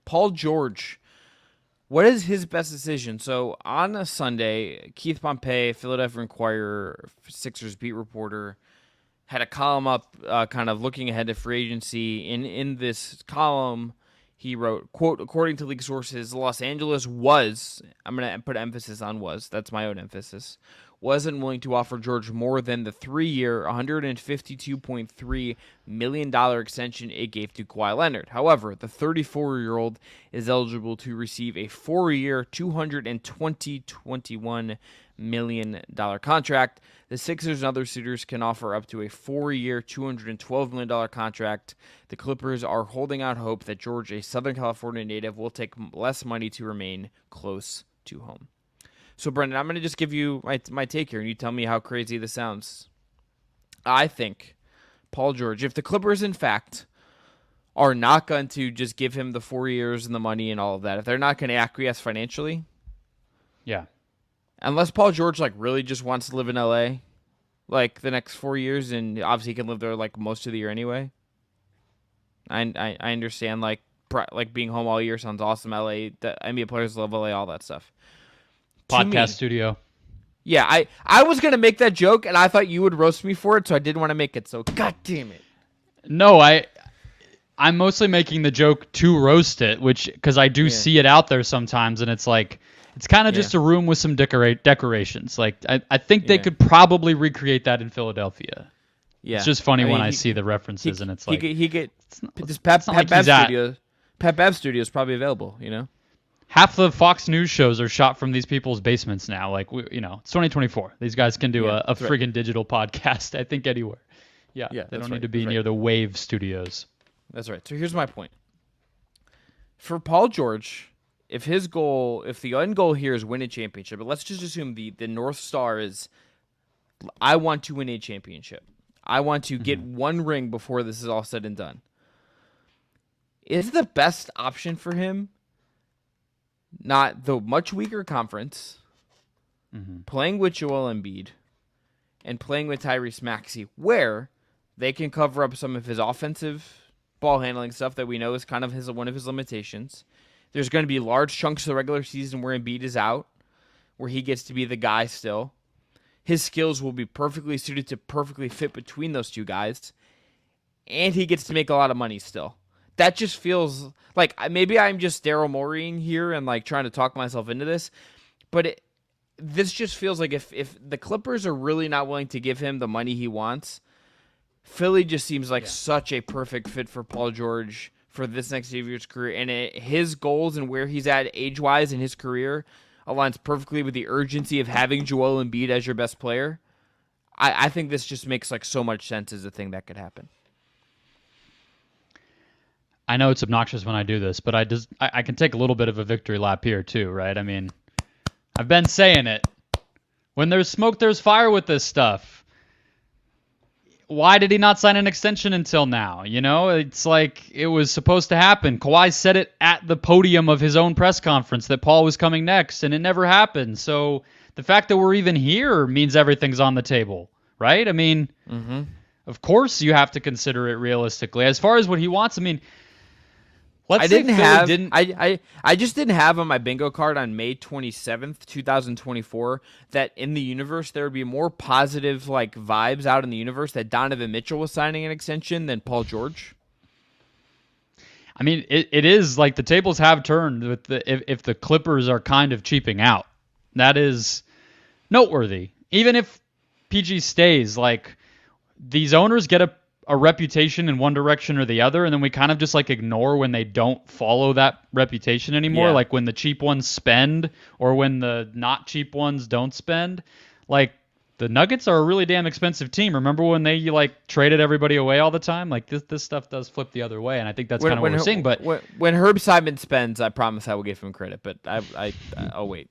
Paul George, what is his best decision? So on a Sunday, Keith Pompey, Philadelphia Inquirer, Sixers beat reporter, had a column up kind of looking ahead to free agency. In this column, he wrote, quote, according to league sources, Los Angeles was, I'm going to put emphasis on was, that's my own emphasis, wasn't willing to offer George more than the 3-year, $152.3 million extension it gave to Kawhi Leonard. However, the 34-year-old is eligible to receive a 4-year, $221 million contract. The Sixers and other suitors can offer up to a 4-year, $212 million contract. The Clippers are holding out hope that George, a Southern California native, will take less money to remain close to home. So, Brendan, I'm going to just give you my take here, and you tell me how crazy this sounds. I think Paul George, if the Clippers, in fact, are not going to just give him the 4 years and the money and all of that, if they're not going to acquiesce financially, yeah, unless Paul George really just wants to live in LA, the next 4 years, and obviously he can live there most of the year anyway. I understand being home all year sounds awesome. LA, the NBA players love LA, all that stuff. Podcast studio. Yeah, I was going to make that joke, and I thought you would roast me for it, so I didn't want to make it, so god damn it. No, I'm mostly making the joke to roast it, because I do see it out there sometimes, and it's it's kind of just a room with some decorations. I think they could probably recreate that in Philadelphia. Yeah. It's just funny when I see the references, and it's Pat Bev Studio is probably available, Half the Fox News shows are shot from these people's basements now. It's 2024. These guys can do a friggin' digital podcast, I think, anywhere. Yeah, they don't need to be near the Wave Studios. That's right. So here's my point. For Paul George, if the end goal here is win a championship, but let's just assume the North Star is, I want to win a championship. I want to get one ring before this is all said and done. Is the best option for him not the much weaker conference, playing with Joel Embiid, and playing with Tyrese Maxey, where they can cover up some of his offensive ball handling stuff that we know is kind of one of his limitations. There's going to be large chunks of the regular season where Embiid is out, where he gets to be the guy still. His skills will be perfectly suited to perfectly fit between those two guys, and he gets to make a lot of money still. That just feels like maybe I'm just Daryl Moreying here and trying to talk myself into this, but this just feels like if the Clippers are really not willing to give him the money he wants, Philly just seems like such a perfect fit for Paul George for this next year's career, and his goals and where he's at age-wise in his career aligns perfectly with the urgency of having Joel Embiid as your best player. I think this just makes so much sense as a thing that could happen. I know it's obnoxious when I do this, but I can take a little bit of a victory lap here too, right? I mean, I've been saying it. When there's smoke, there's fire with this stuff. Why did he not sign an extension until now? It's it was supposed to happen. Kawhi said it at the podium of his own press conference that Paul was coming next, and it never happened. So the fact that we're even here means everything's on the table, right? I mean, of course you have to consider it realistically. As far as what he wants, I mean, I just didn't have on my bingo card on May 27th, 2024, that in the universe there would be more positive vibes out in the universe that Donovan Mitchell was signing an extension than Paul George. I mean, it is the tables have turned with if the Clippers are kind of cheaping out. That is noteworthy. Even if PG stays, these owners get a reputation in one direction or the other, and then we kind of just ignore when they don't follow that reputation anymore. Yeah. When the cheap ones spend or when the not cheap ones don't spend. The Nuggets are a really damn expensive team. Remember when they traded everybody away all the time? This stuff does flip the other way, and I think that's kind of what we're seeing. But when Herb Simon spends, I promise I will give him credit, but I'll wait.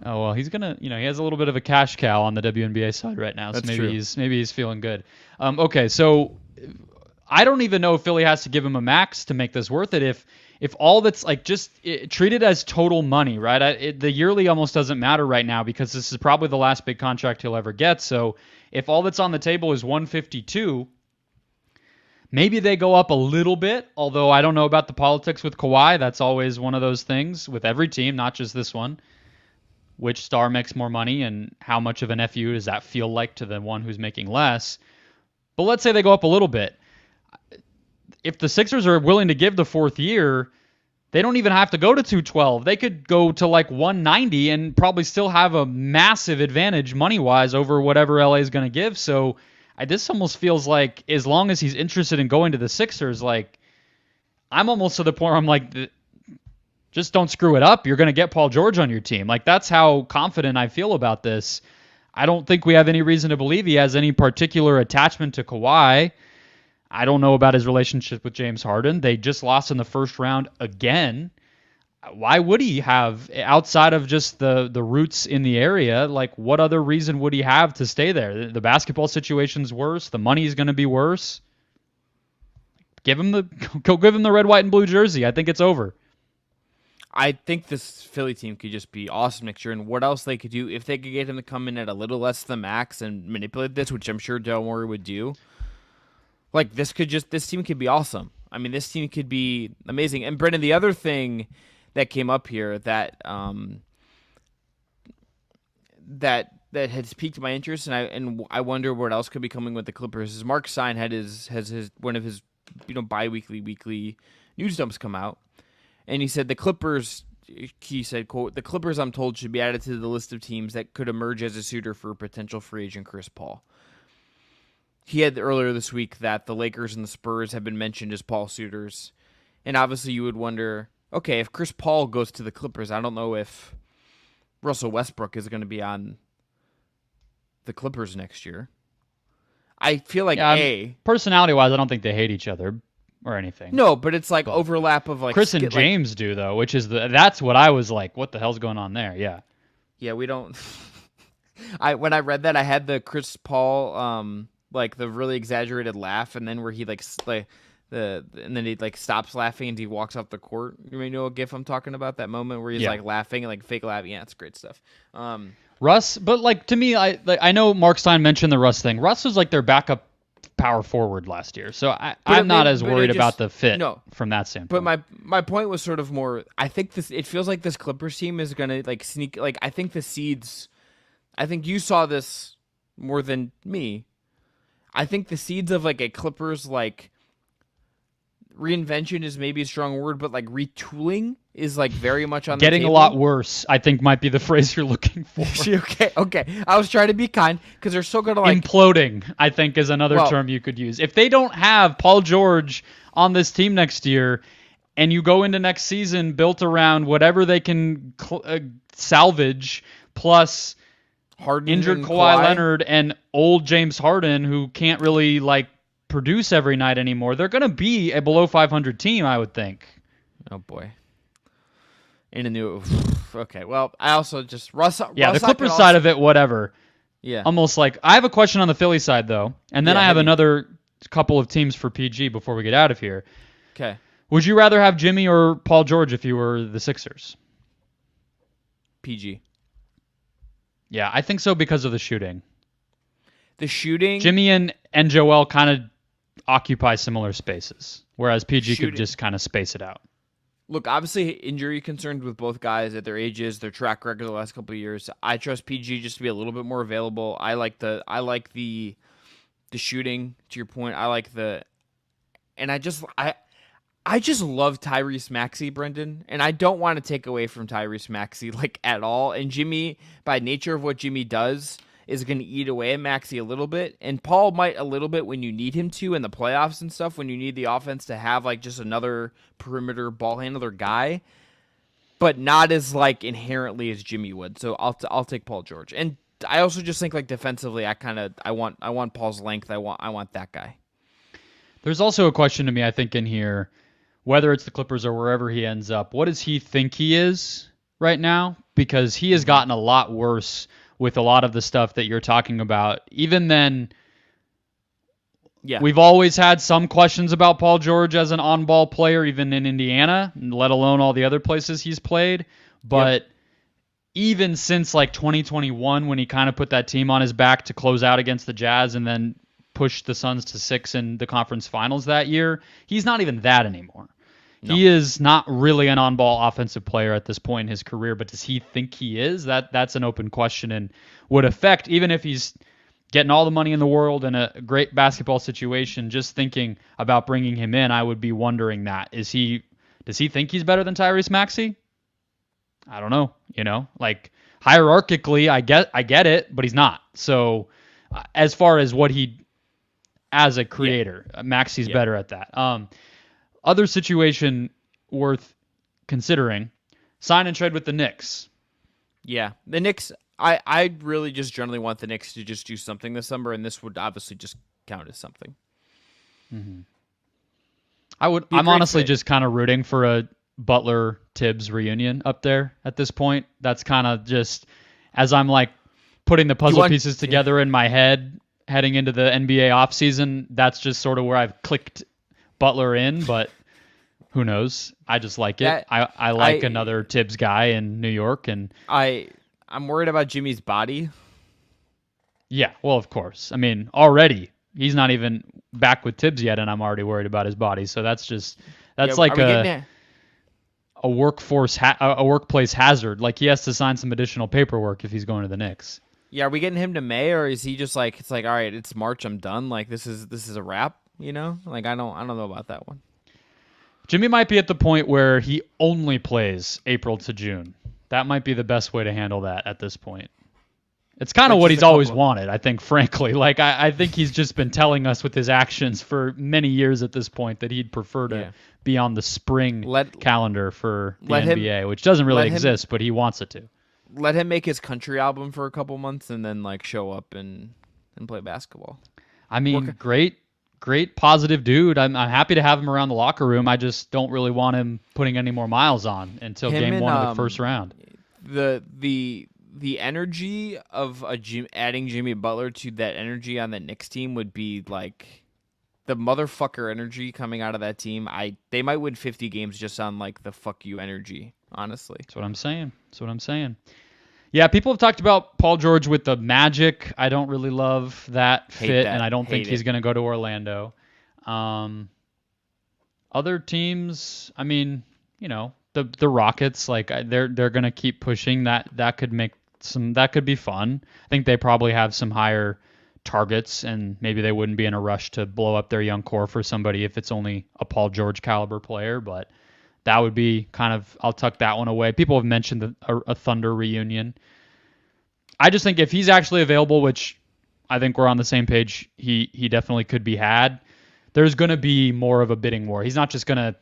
Oh, well, he's gonna, he has a little bit of a cash cow on the WNBA side right now, so That's true. maybe he's feeling good. Okay, so I don't even know if Philly has to give him a max to make this worth it. If all that's treated as total money, right? The yearly almost doesn't matter right now because this is probably the last big contract he'll ever get. So if all that's on the table is 152, Maybe they go up a little bit, although I don't know about the politics with Kawhi. That's always one of those things with every team, not just this one. Which star makes more money and how much of an FU does that feel like to the one who's making less? But let's say they go up a little bit. If the Sixers are willing to give the fourth year, they don't even have to go to 212. They could go to like 190 and probably still have a massive advantage money-wise over whatever LA is going to give. So this almost feels like as long as he's interested in going to the Sixers, like I'm almost to the point where I'm like, just don't screw it up. You're going to get Paul George on your team. Like that's how confident I feel about this. I don't think we have any reason to believe he has any particular attachment to Kawhi. I don't know about his relationship with James Harden. They just lost in the first round again. Why would he have, outside of just the roots in the area, like what other reason would he have to stay there? The basketball situation's worse. The money's going to be worse. Go give him the red, white, and blue jersey. I think it's over. I think this Philly team could just be awesome next year. And what else they could do if they could get him to come in at a little less than max and manipulate this, which I'm sure Daryl Morey would do. Like this team could be awesome. I mean, this team could be amazing. And Brendan, the other thing that came up here that that has piqued my interest, and I wonder what else could be coming with the Clippers is Mark Stein has his one of his weekly news dumps come out, and he said the Clippers. He said, "quote The Clippers, I'm told, should be added to the list of teams that could emerge as a suitor for potential free agent Chris Paul." He had earlier this week that the Lakers and the Spurs have been mentioned as Paul suitors. And obviously you would wonder, okay, if Chris Paul goes to the Clippers, I don't know if Russell Westbrook is going to be on the Clippers next year. I feel like, personality-wise, I don't think they hate each other or anything. No, but it's like overlap of like... Chris and James do, though, which is that's what I was like, what the hell's going on there? Yeah. Yeah, we don't... When I read that, I had the Chris Paul... like the really exaggerated laugh, and then where he and then he like stops laughing and he walks off the court. You may know a gif I'm talking about, that moment where he's like laughing and like fake laughing. Yeah, it's great stuff. Russ, but like to me, I know Mark Stein mentioned the Russ thing. Russ was like their backup power forward last year, so I'm not as worried about the fit from that standpoint. But my point was sort of more. I think it feels like this Clippers team is gonna like sneak. Like I think the seeds. I think you saw this more than me. I think the seeds of like a Clippers like reinvention is maybe a strong word, but like retooling is like very much on the getting table. A lot worse. I think might be the phrase you're looking for. Okay. I was trying to be kind because they're still gonna like imploding. I think is another term you could use. If they don't have Paul George on this team next year, and you go into next season built around whatever they can salvage plus. Harden injured Kawhi Leonard and old James Harden, who can't really like produce every night anymore, they're going to be a below 500 team, I would think. Oh boy. In a new. Okay, well, I also just the Clippers side of it, whatever. Yeah. Almost like I have a question on the Philly side though, and then I have another couple of teams for PG before we get out of here. Okay. Would you rather have Jimmy or Paul George if you were the Sixers? PG. Yeah, I think so because of the shooting. The shooting? Jimmy and Joel kind of occupy similar spaces, whereas PG could just kind of space it out. Look, obviously injury concerns with both guys at their ages, their track record the last couple of years. I trust PG just to be a little bit more available. I like the shooting, to your point. I just love Tyrese Maxey, Brendan, and I don't want to take away from Tyrese Maxey like at all. And Jimmy, by nature of what Jimmy does, is going to eat away at Maxey a little bit, and Paul might a little bit when you need him to in the playoffs and stuff. When you need the offense to have like just another perimeter ball handler guy, but not as like inherently as Jimmy would. So I'll take Paul George, and I also just think like defensively, I want Paul's length. I want that guy. There's also a question to me, I think, in here. Whether it's the Clippers or wherever he ends up, what does he think he is right now? Because he has gotten a lot worse with a lot of the stuff that you're talking about. Even then, we've always had some questions about Paul George as an on-ball player, even in Indiana, let alone all the other places he's played. But even since like 2021, when he kind of put that team on his back to close out against the Jazz and then pushed the Suns to 6 in the conference finals that year. He's not even that anymore. No. He is not really an on-ball offensive player at this point in his career, but does he think he is? That's an open question and would affect, even if he's getting all the money in the world in a great basketball situation, just thinking about bringing him in, I would be wondering that. Does he think he's better than Tyrese Maxey? I don't know. Like hierarchically, I get it, but he's not. So as far as what he, as a creator, Maxey's better at that. Other situation worth considering, sign and trade with the Knicks. Yeah, the Knicks, I really just generally want the Knicks to just do something this summer, and this would obviously just count as something. Mm-hmm. I'm honestly just kind of rooting for a Butler-Tibbs reunion up there at this point. That's kind of just, as I'm like putting the puzzle pieces together in my head heading into the NBA offseason, that's just sort of where I've clicked Butler in, but who knows? I just like it. I like another Tibbs guy in New York, and I'm worried about Jimmy's body. Yeah, well, of course. I mean, already he's not even back with Tibbs yet, and I'm already worried about his body. So that's like a workplace hazard. Like he has to sign some additional paperwork if he's going to the Knicks. Yeah, are we getting him to May, or is he just like, it's like, all right, it's March, I'm done. Like this is a wrap. Like I don't know about that one. Jimmy might be at the point where he only plays April to June. That might be the best way to handle that at this point. It's kind of what he's always wanted, I think, frankly. Like I think he's just been telling us with his actions for many years at this point that he'd prefer to be on the spring calendar for the NBA, which doesn't really exist, but he wants it to. Let him make his country album for a couple months and then like show up and play basketball. I mean, great positive dude. I'm happy to have him around the locker room. I just don't really want him putting any more miles on until game 1 of the first round. The energy of adding Jimmy Butler to that energy on the Knicks team would be like the motherfucker energy coming out of that team. They might win 50 games just on like the fuck you energy, honestly. That's what I'm saying. Yeah, people have talked about Paul George with the Magic. I don't really love that fit, and I don't think he's going to go to Orlando. Other teams, I mean, the Rockets, like they're going to keep pushing that could be fun. I think they probably have some higher targets, and maybe they wouldn't be in a rush to blow up their young core for somebody if it's only a Paul George caliber player, but that would be kind of, I'll tuck that one away. People have mentioned a Thunder reunion. I just think if he's actually available, which I think we're on the same page, he definitely could be had, there's going to be more of a bidding war. He's not just going to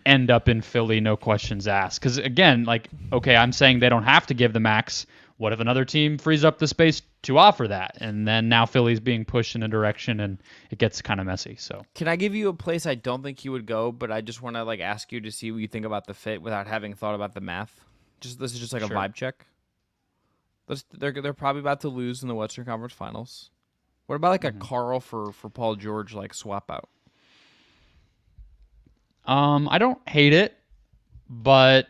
end up in Philly, no questions asked. Because again, like, okay, I'm saying they don't have to give the max. What if another team frees up the space to offer that? And then now Philly's being pushed in a direction, and it gets kind of messy. So can I give you a place I don't think he would go, but I just want to like ask you to see what you think about the fit without having thought about the math? This is just like a vibe check. They're probably about to lose in the Western Conference Finals. What about like a Carl for Paul George like swap out? I don't hate it, but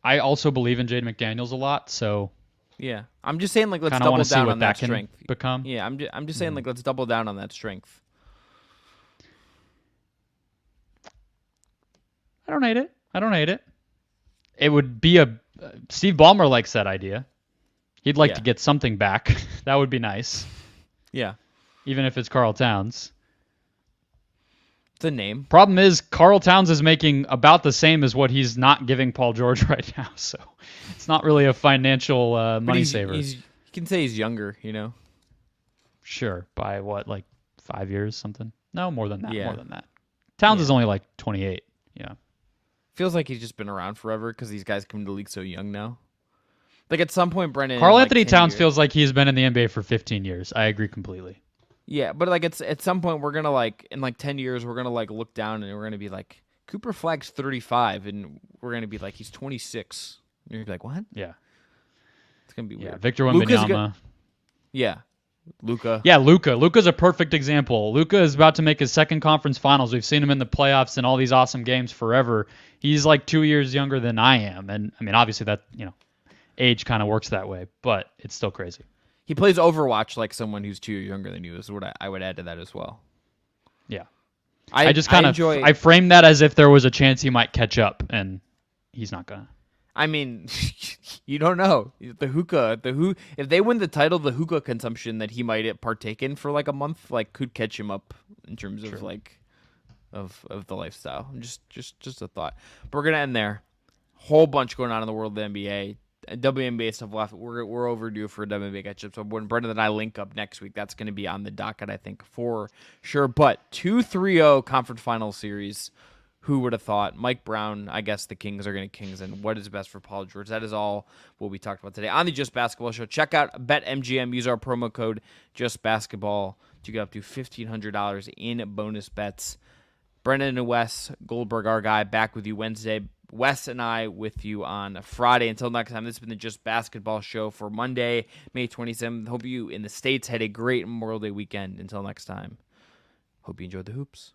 I also believe in Jade McDaniels a lot, so yeah, I'm just saying like let's double down on that strength. Become. Yeah, I'm just saying like let's double down on that strength. I don't hate it. It would be Steve Ballmer likes that idea. He'd like to get something back. That would be nice. Yeah, even if it's Karl Towns. It's a name. Problem is, Karl Towns is making about the same as what he's not giving Paul George right now, so it's not really a financial money saver. You can say he's younger, Sure, by what, like 5 years, something? No, more than that. Yeah. More than that. Towns is only like 28. Yeah. Feels like he's just been around forever because these guys come to the league so young now. Like at some point, Brendan. Karl Anthony Towns feels like he's been in the NBA for 15 years. I agree completely. Yeah, but like it's at some point we're gonna like in like 10 years we're gonna like look down and we're gonna be like Cooper Flagg's 35 and we're gonna be like he's 26. And you're gonna be like, what? Yeah, it's gonna be weird. Victor Wembanyama. Yeah, Luka. Yeah, Luka. Luka's a perfect example. Luka is about to make his second conference finals. We've seen him in the playoffs and all these awesome games forever. He's like 2 years younger than I am, and I mean obviously that age kind of works that way, but it's still crazy. He plays Overwatch like someone who's 2 years younger than you is what I would add to that as well. Yeah. I just kind of enjoy. I framed that as if there was a chance he might catch up, and he's not gonna. I mean, you don't know the hookah. If they win the title, the hookah consumption that he might partake in for like a month, like could catch him up in terms of like of the lifestyle. Just a thought. But we're gonna end there. Whole bunch going on in the world of the NBA. WNBA stuff left. We're overdue for a WNBA catch-up. So when Brendan and I link up next week, that's going to be on the docket, I think, for sure. But 2-3-0 conference final series. Who would have thought? Mike Brown, I guess the Kings are going to Kings. And what is best for Paul George? That is all what we talked about today on the Just Basketball Show. Check out BetMGM. Use our promo code JustBasketball to get up to $1,500 in bonus bets. Brendan and Wes Goldberg, our guy, back with you Wednesday. Wes and I with you on Friday. Until next time, this has been the Just Basketball Show for Monday, May 27th. Hope you in the States had a great Memorial Day weekend. Until next time, hope you enjoyed the hoops.